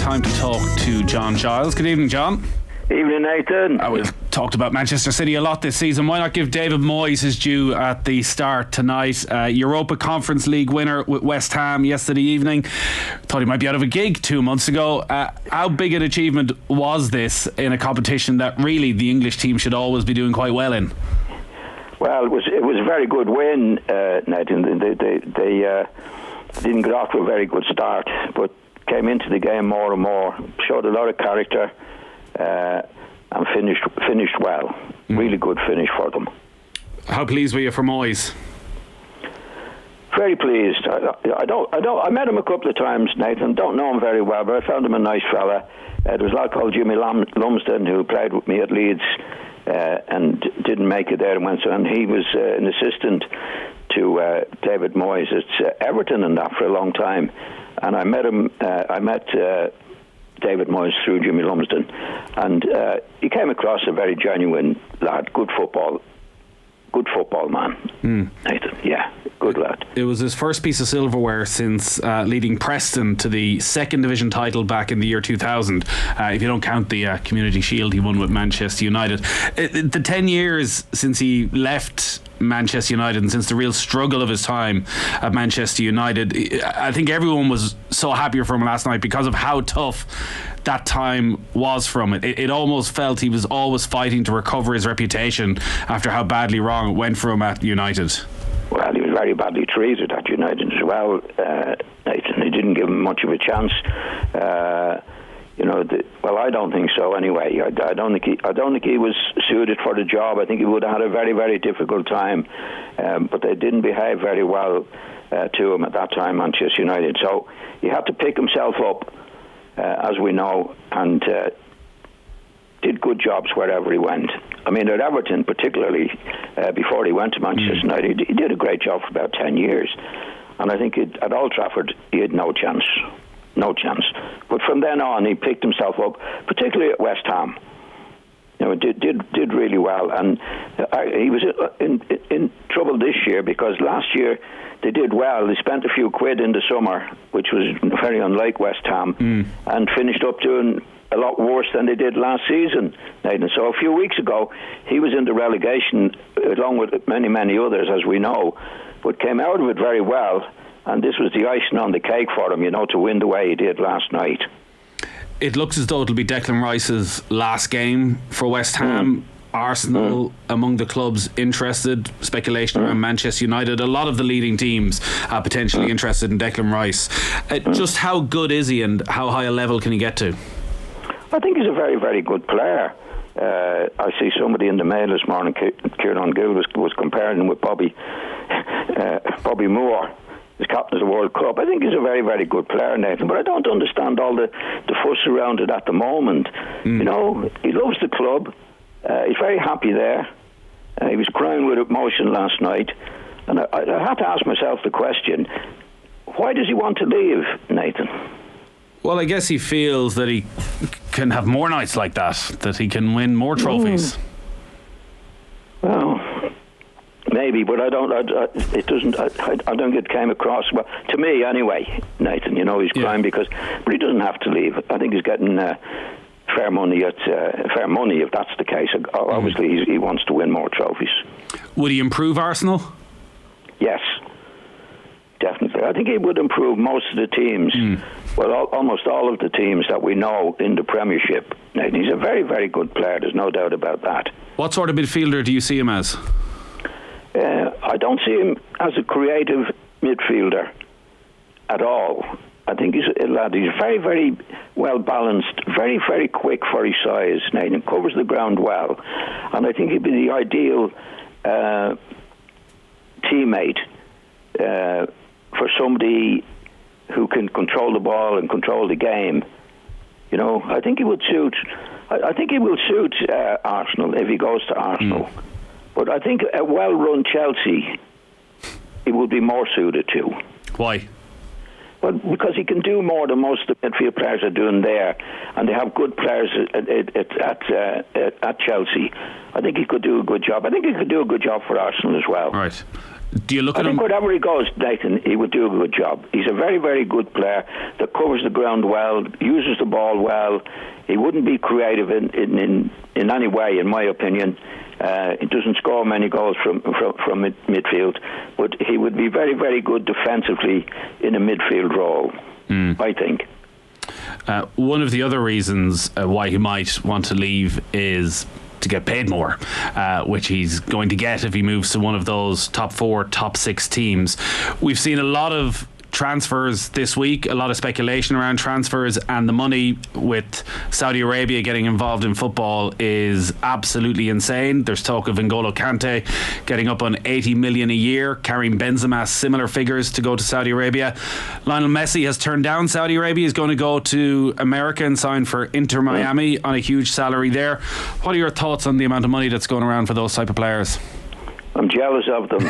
time to talk to John Giles. Good evening, John. Evening, Nathan. We've talked about Manchester City a lot this season. Why not give David Moyes his due at the start tonight? Europa Conference League winner with West Ham yesterday evening. Thought he might be out of a gig 2 months ago. How big an achievement was this in a competition that really the English team should always be doing quite well in? Well, it was a very good win, Nathan. They didn't get off to a very good start, but came into the game more and more, showed a lot of character, and finished well. Really good finish for them. How pleased were you for Moyes? Very pleased. I met him a couple of times, Nathan. Don't know him very well, but I found him a nice fella. There was a lad called Jimmy Lumsden who played with me at Leeds and didn't make it there, and he was an assistant to David Moyes at Everton and that for a long time. And I met him. I met David Moyes through Jimmy Lumsden, and he came across a very genuine lad, good football man. Nathan, yeah, good lad. It was his first piece of silverware since leading Preston to the second division title back in the year 2000. If you don't count the Community Shield he won with Manchester United. The 10 years since he left Manchester United and since the real struggle of his time at Manchester United, I think everyone was so happy for him last night because of how tough that time was from it. It almost felt he was always fighting to recover his reputation after how badly wrong it went for him at United. Well, he was very badly treated at United as well, Nathan. They didn't give him much of a chance. Well, I don't think so. Anyway, I don't think he was suited for the job. I think he would have had a very, very difficult time. But they didn't behave very well to him at that time, Manchester United. So he had to pick himself up, as we know, and did good jobs wherever he went. I mean, at Everton, particularly before he went to Manchester United, he did a great job for about 10 years. And I think at Old Trafford, he had no chance. But from then on, he picked himself up, particularly at West Ham. Did really well, and he was in trouble this year because last year they did well. They spent a few quid in the summer, which was very unlike West Ham, and finished up doing a lot worse than they did last season, Nathan. So a few weeks ago, he was in the relegation along with many, many others, as we know, but came out of it very well. And this was the icing on the cake for him, to win the way he did last night. It looks as though it'll be Declan Rice's last game for West Ham. Arsenal among the clubs interested. Speculation around Manchester United. A lot of the leading teams are potentially interested in Declan Rice. Just how good is he and how high a level can he get to? I think he's a very, very good player. I see somebody in the Mail this morning, Kieran Gill, was comparing him with Bobby Moore, the captain of the World Cup. I think he's a very, very good player, Nathan, but I don't understand all the fuss around it at the moment. He loves the club. He's very happy there. He was crying with emotion last night, and I had to ask myself the question, why does he want to leave, Nathan? Well, I guess he feels that he can have more nights like that he can win more trophies. Well, maybe, but I don't. It doesn't. I don't think it came across. Well, to me, anyway, Nathan. He's crying but he doesn't have to leave. I think he's getting fair money if that's the case. Obviously, he wants to win more trophies. Would he improve Arsenal? Yes, definitely. I think he would improve most of the teams. Well, almost all of the teams that we know in the Premiership. Nathan, he's a very, very good player. There's no doubt about that. What sort of midfielder do you see him as? I don't see him as a creative midfielder at all. I think he's a lad. He's very, very well balanced, very, very quick for his size, and covers the ground well. And I think he'd be the ideal teammate for somebody who can control the ball and control the game. I think he would suit. I think he will suit Arsenal if he goes to Arsenal. But I think a well-run Chelsea, he would be more suited to. Why? Well, because he can do more than most of the midfield players are doing there, and they have good players at Chelsea. I think he could do a good job. I think he could do a good job for Arsenal as well. Right. Do you look at him? I think wherever he goes, Nathan, he would do a good job. He's a very, very good player that covers the ground well, uses the ball well. He wouldn't be creative in any way, in my opinion. He doesn't score many goals from midfield, but he would be very, very good defensively in a midfield role, I think. One of the other reasons why he might want to leave is to get paid more, which he's going to get if he moves to one of those top 4, top 6 teams. We've seen a lot of transfers this week, a lot of speculation around transfers, and the money with Saudi Arabia getting involved in football is absolutely insane. There's talk of N'Golo Kante getting up on 80 million a year, Karim Benzema similar figures to go to Saudi Arabia. Lionel Messi has turned down Saudi Arabia. He's going to go to America and sign for Inter Miami on a huge salary there. What are your thoughts on the amount of money that's going around for those type of players? I'm jealous of them.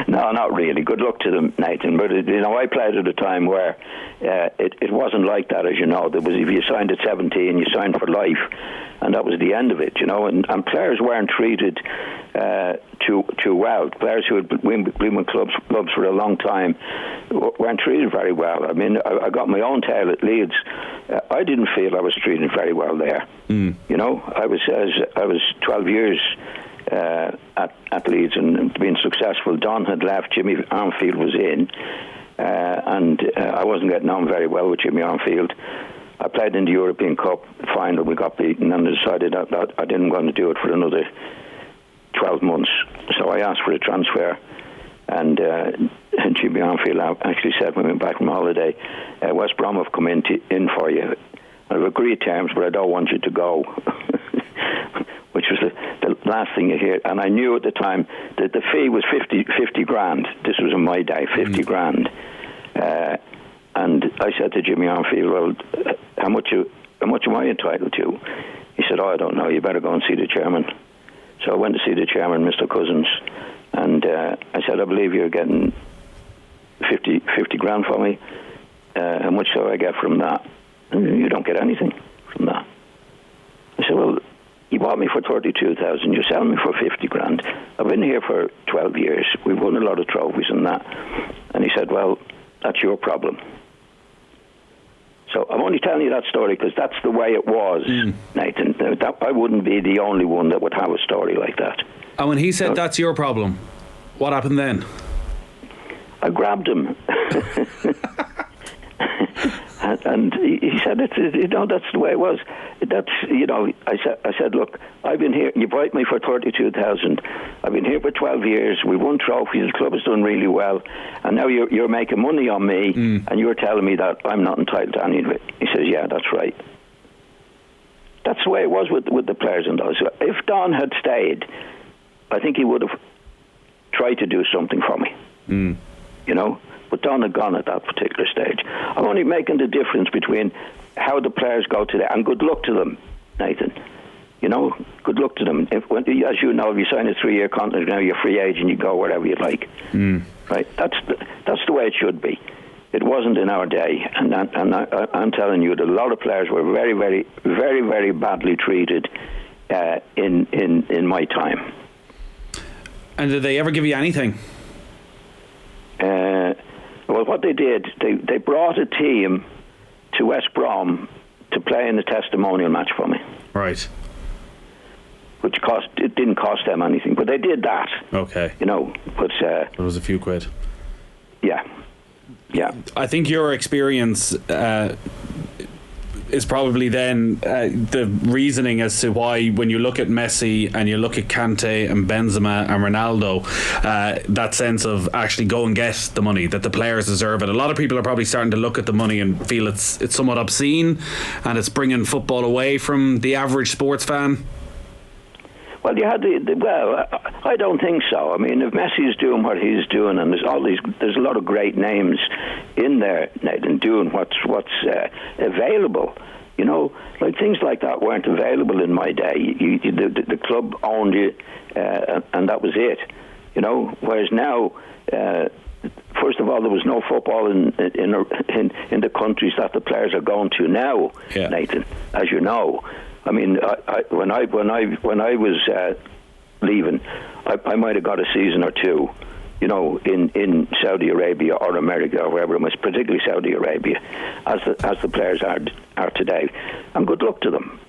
No, not really. Good luck to them, Nathan. But I played at a time where it wasn't like that, as you know. There was, if you signed at 17, you signed for life, and that was the end of it. And players weren't treated too well. Players who had been with clubs for a long time weren't treated very well. I mean, I got my own tale at Leeds. I didn't feel I was treated very well there. I was 12 years at Leeds and being successful. Don had left, Jimmy Armfield was in, and I wasn't getting on very well with Jimmy Armfield. I played in the European Cup final, we got beaten, and I decided that I didn't want to do it for another 12 months. So I asked for a transfer, and Jimmy Armfield actually said when we went back from holiday, West Brom have come in for you. I've agreed terms, but I don't want you to go. Which was the last thing you hear. And I knew at the time that the fee was 50 grand. This was in my day, 50 grand. And I said to Jimmy Armfield, well, how much am I entitled to? He said, I don't know, you better go and see the chairman. So I went to see the chairman, Mr. Cousins, and I said, I believe you're getting 50 grand for me. How much do I get from that? You don't get anything from that. I said, well, you bought me for 32,000. You're selling me for 50 grand. I've been here for 12 years. We've won a lot of trophies and that. And he said, well, that's your problem. So I'm only telling you that story because that's the way it was, Nathan. I wouldn't be the only one that would have a story like that. And when he said that's your problem, what happened then? I grabbed him. And he said, that's the way it was. I said, look, I've been here, you bought me for 32,000. I've been here for 12 years. We won trophies. The club has done really well. And now you're making money on me, and you're telling me that I'm not entitled to any of it. He says, yeah, that's right. That's the way it was with the players and those. If Don had stayed, I think he would have tried to do something for me. But Don had gone at that particular stage. I'm only making the difference between how the players go today, and good luck to them, Nathan. Good luck to them. As you know, if you sign a 3-year contract now, you're free agent, you go wherever you like. Right? That's the way it should be. It wasn't in our day, and I'm telling you that a lot of players were very, very, very, very badly treated in my time. And did they ever give you anything? Well, what they did, they brought a team to West Brom to play in the testimonial match for me. Right. Which it didn't cost them anything, but they did that. Okay. But it was a few quid. Yeah. I think your experience is probably then the reasoning as to why, when you look at Messi and you look at Kante and Benzema and Ronaldo, that sense of actually go and get the money, that the players deserve it. A lot of people are probably starting to look at the money and feel it's somewhat obscene, and it's bringing football away from the average sports fan. Well, you had I don't think so. I mean, if Messi's doing what he's doing, and there's a lot of great names in there, Nathan, doing what's available. Like things like that weren't available in my day. The club owned you, and that was it. Whereas now, first of all, there was no football in the countries that the players are going to now, Nathan, as you know. I mean, when I was leaving, I might have got a season or two, in Saudi Arabia or America or wherever it was, particularly Saudi Arabia, as the players are today. And good luck to them.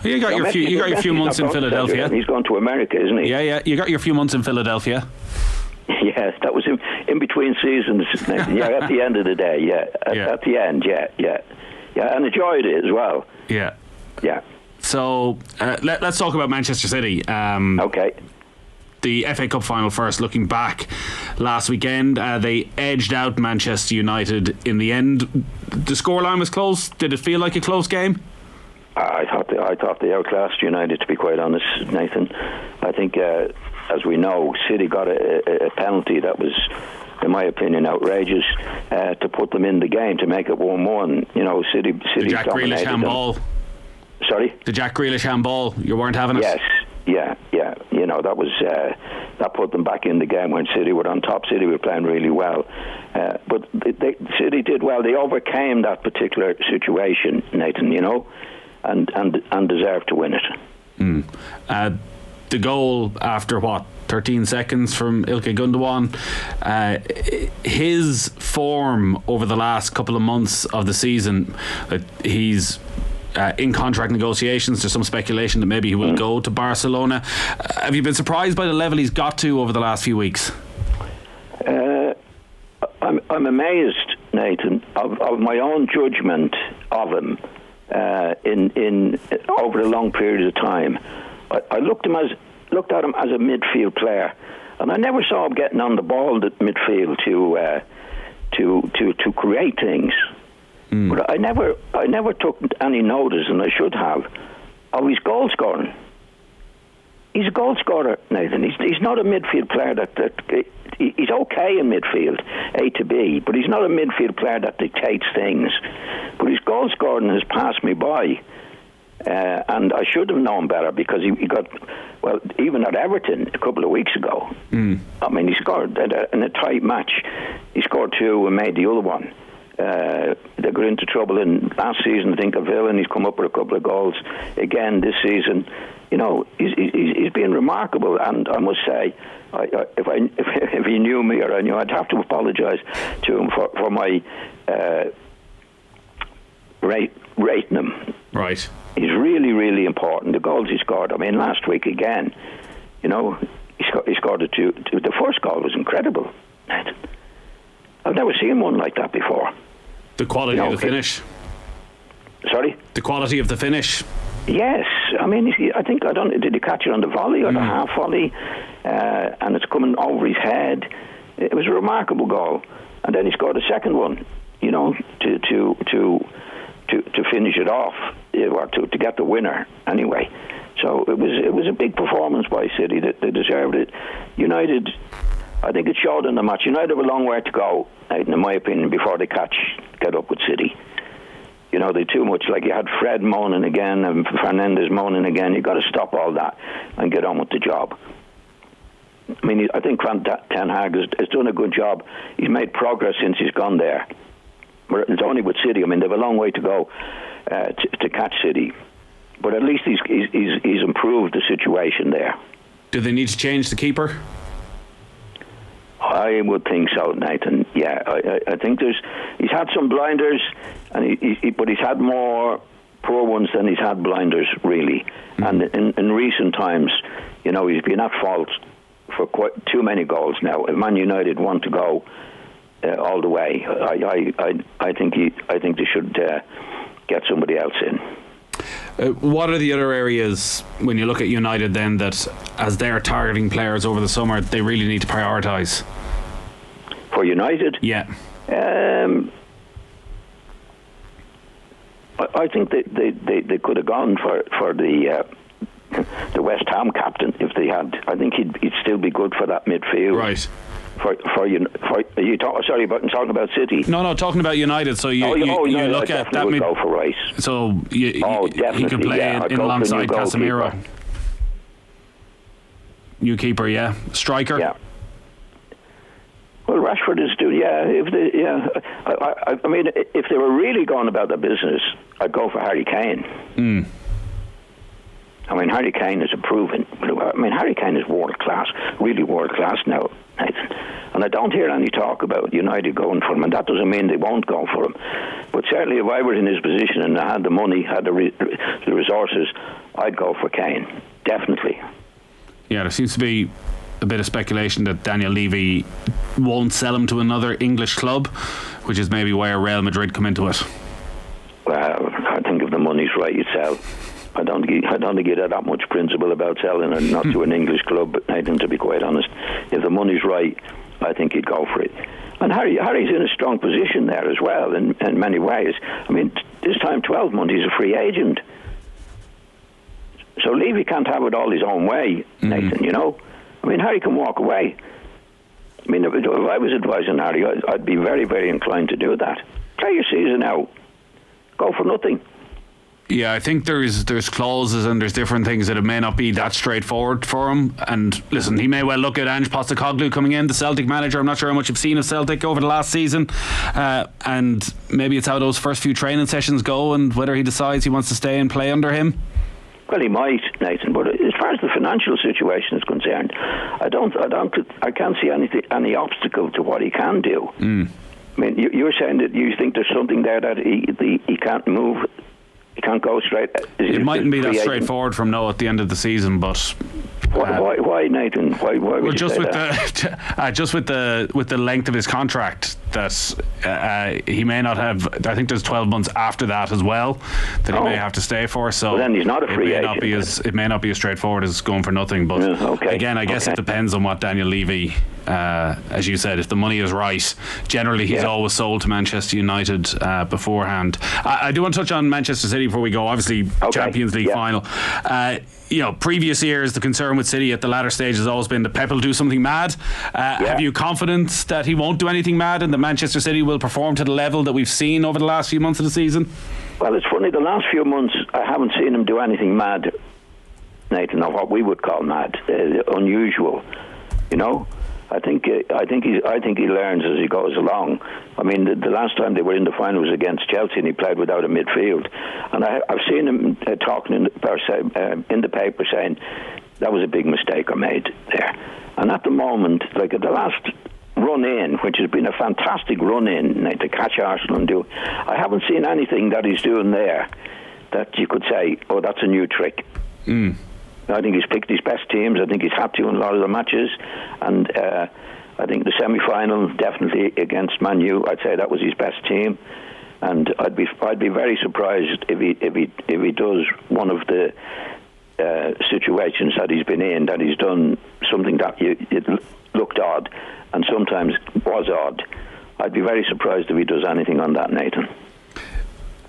You got your few months in Philadelphia. He's gone to America, isn't he? Yeah. You got your few months in Philadelphia. Yes, that was in between seasons. Yeah, at the end of the day. At the end. Yeah, and enjoyed it as well. Yeah. Yeah. So let's talk about Manchester City. Okay. The FA Cup final first. Looking back, last weekend they edged out Manchester United in the end. The scoreline was close. Did it feel like a close game? I thought they outclassed United, to be quite honest, Nathan. I think, as we know, City got a penalty that was, in my opinion, outrageous to put them in the game, to make it 1-1. City the Jack Grealish handball. Sorry? The Jack Grealish handball. You weren't having it? Yes. Yeah. That was that put them back in the game when City were on top. City were playing really well, but City did well. They overcame that particular situation, Nathan. And deserved to win it. The goal after 13 seconds from Ilkay Gundogan. His form over the last couple of months of the season, he's in contract negotiations. There's some speculation that maybe he will go to Barcelona. Have you been surprised by the level he's got to over the last few weeks? I'm amazed, Nathan, of my own judgment of him in over a long period of time. I looked at him as a midfield player, and I never saw him getting on the ball at midfield to create things. But I never took any notice, and I should have, of his goal scoring. He's a goal scorer, Nathan. He's not a midfield player that he's okay in midfield, A to B, but he's not a midfield player that dictates things. But his goal scoring has passed me by, and I should have known better, because he got, even at Everton a couple of weeks ago. I mean, he scored in a tight match. He scored 2 and made the other one. They got into trouble in last season, I think, of Villa, and he's come up with a couple of goals again this season. He's been remarkable, and I must say, if he knew me or I knew, I'd have to apologise to him for my rating him. Right. He's really, really important. The goals he scored. I mean, last week again, he scored the 2. The first goal was incredible. I've never seen one like that before. The quality of the finish. Sorry? The quality of the finish. Yes. I mean, did he catch it on the volley or the half volley? And it's coming over his head. It was a remarkable goal. And then he scored a second one, to finish it off, or to get the winner anyway. So it was a big performance by City. They deserved it. United, I think it showed in the match. United have a long way to go, in my opinion, before they get up with City. They too much, like you had Fred moaning again and Fernandes moaning again. You've got to stop all that and get on with the job. I mean, I think Ten Hag has done a good job. He's made progress since he's gone there. But it's only with City. I mean, they have a long way to go to catch City. But at least he's improved the situation there. Do they need to change the keeper? I would think so, Nathan. Yeah, I think he's had some blinders, and but he's had more poor ones than he's had blinders, really. And in recent times, he's been at fault for quite too many goals now. If Man United want to go all the way, I think they should get somebody else in. What are the other areas, when you look at United then, that as they're targeting players over the summer, they really need to prioritise? For United? Yeah. I think they could have gone for the West Ham captain if they had. I think he'd still be good for that midfield. Right. Talking about City. No, talking about United. So you look at that. Go for Rice. So he could play in alongside Casemiro. New keeper, yeah. Striker. Yeah. Well, Rashford is doing. I mean, if they were really going about their business, I'd go for Harry Kane. I mean, Harry Kane is improving. I mean, Harry Kane is world class, really world class now, Nathan. And I don't hear any talk about United going for him, and that doesn't mean they won't go for him. But certainly, if I were in his position and I had the money, had the resources, I'd go for Kane, definitely. Yeah, there seems to be a bit of speculation that Daniel Levy won't sell him to another English club, which is maybe where Real Madrid come into it. Well, I think if the money's right, you'd sell. I don't think he'd have that much principle about selling and not to an English club, but Nathan, to be quite honest, if the money's right, I think he'd go for it. And Harry's in a strong position there as well in many ways. I mean, this time 12 months, he's a free agent. So Levy can't have it all his own way, Nathan, you know. I mean, Harry can walk away. I mean, if I was advising Harry, I'd be very, very inclined to do that. Play your season out. Go for nothing. Yeah, I think there's clauses and there's different things that it may not be that straightforward for him. And listen, he may well look at Ange Postecoglou coming in, the Celtic manager. I'm not sure how much you've seen of Celtic over the last season, and maybe it's how those first few training sessions go and whether he decides he wants to stay and play under him. Well, he might, Nathan, but as far as the financial situation is concerned, I can't see any obstacle to what he can do. I mean, you're saying that you think there's something there that he can't move. He can't go straight. It mightn't be that straightforward from now at the end of the season, but why, Nathan? Why would you say that? Just with the length of his contract, that he may not have. I think there's 12 months after that as well that he may have to stay for. So then he's not a free agent. It may not be as straightforward as going for nothing. But again, I guess it depends on what Daniel Levy. As you said, if the money is right, generally he's always sold to Manchester United beforehand. I do want to touch on Manchester City before we go. Obviously, Champions League final. Previous years, the concern with City at the latter stage has always been that Pep will do something mad. Have you confidence that he won't do anything mad and that Manchester City will perform to the level that we've seen over the last few months of the season? Well, it's funny. The last few months, I haven't seen him do anything mad, Nathan, or what we would call mad, unusual. You know. I think he learns as he goes along. I mean, the last time they were in the final was against Chelsea, and he played without a midfield. And I've seen him talking in the paper saying that was a big mistake I made there. And at the moment, like at the last run in, which has been a fantastic run in, like to catch Arsenal and do, I haven't seen anything that he's doing there that you could say, oh, that's a new trick. I think he's picked his best teams. I think he's had to in a lot of the matches, and I think the semi-final definitely against Man U, I'd say that was his best team, and I'd be very surprised if he does one of the situations that he's been in, that he's done something that it looked odd and sometimes was odd. I'd be very surprised if he does anything on that, Nathan.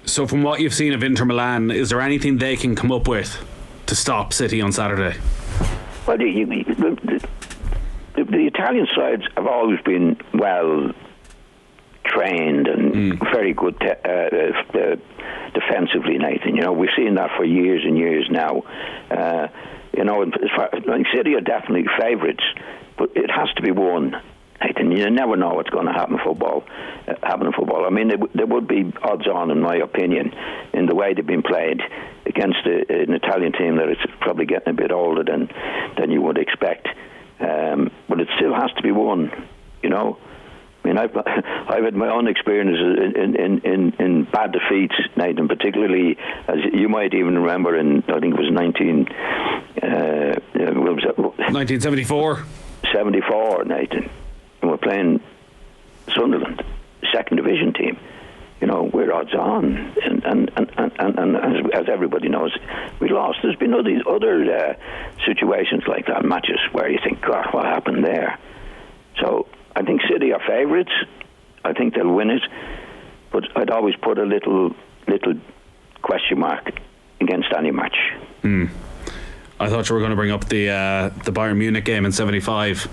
So from what you've seen of Inter Milan, is there anything they can come up with to stop City on Saturday? Well, the Italian sides have always been well trained and very good defensively, Nathan. You know, we've seen that for years and years now. City are definitely favourites, but it has to be won, Nathan. You never know what's going to happen in football. I mean, there would be odds on, in my opinion, in the way they've been played against an Italian team that is probably getting a bit older than you would expect. But it still has to be won, you know. I mean, I've had my own experiences in bad defeats, Nathan, particularly, as you might even remember, I think it was 1974. 74, Nathan. And we're playing Sunderland, second division team. You know, we're odds on, and as everybody knows, we lost. There's been other situations like that, matches where you think, God, what happened there? So I think City are favourites. I think they'll win it, but I'd always put a little question mark against any match. I thought you were going to bring up the Bayern Munich game in '75.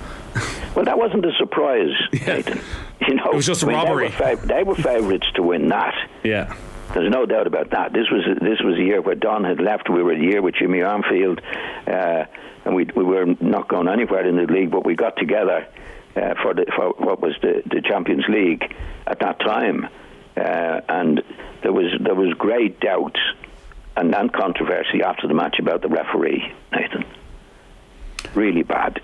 Well, that wasn't a surprise, Nathan. You know, it was just a robbery. They were favourites to win that. Yeah, there's no doubt about that. This was a year where Don had left. We were a year with Jimmy Armfield, and we were not going anywhere in the league. But we got together for what was the Champions League at that time, and there was great doubt and controversy after the match about the referee, Nathan. Really bad.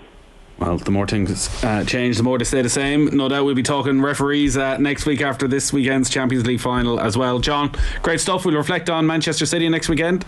Well, the more things change, the more they stay the same. No doubt we'll be talking referees next week after this weekend's Champions League final as well. John, great stuff. We'll reflect on Manchester City next weekend.